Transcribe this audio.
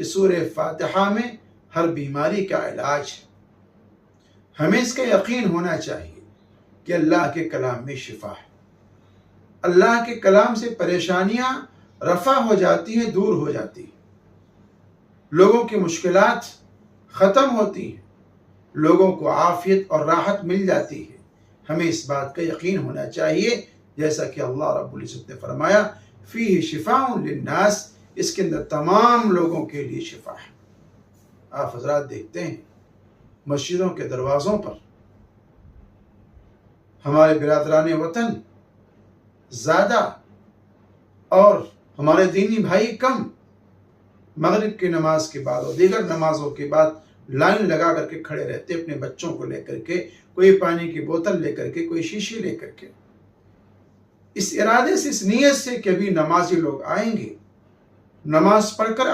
کہ سورہ فاتحہ میں ہر بیماری کا علاج ہے۔ ہمیں اس کا یقین ہونا چاہیے کہ اللہ کے کلام میں شفا ہے۔ اللہ کے کلام سے پریشانیاں رفع ہو جاتی ہیں، دور ہو جاتی ہیں، لوگوں کی مشکلات ختم ہوتی ہیں، لوگوں کو عافیت اور راحت مل جاتی ہے۔ ہمیں اس بات کا یقین ہونا چاہیے، جیسا کہ اللہ رب العزت نے فرمایا فیہ شفاء للناس، اس کے اندر تمام لوگوں کے لیے شفا ہے۔ آپ حضرات دیکھتے ہیں مسجدوں کے دروازوں پر ہمارے برادران وطن زیادہ اور ہمارے دینی بھائی کم، مغرب کی نماز کے بعد اور دیگر نمازوں کے بعد لائن لگا کر کے کھڑے رہتے، اپنے بچوں کو لے کر کے، کوئی پانی کی بوتل لے کر کے، کوئی شیشی لے کر کے، اس ارادے سے، اس نیت سے کہ ابھی نمازی لوگ آئیں گے، نماز پڑھ کر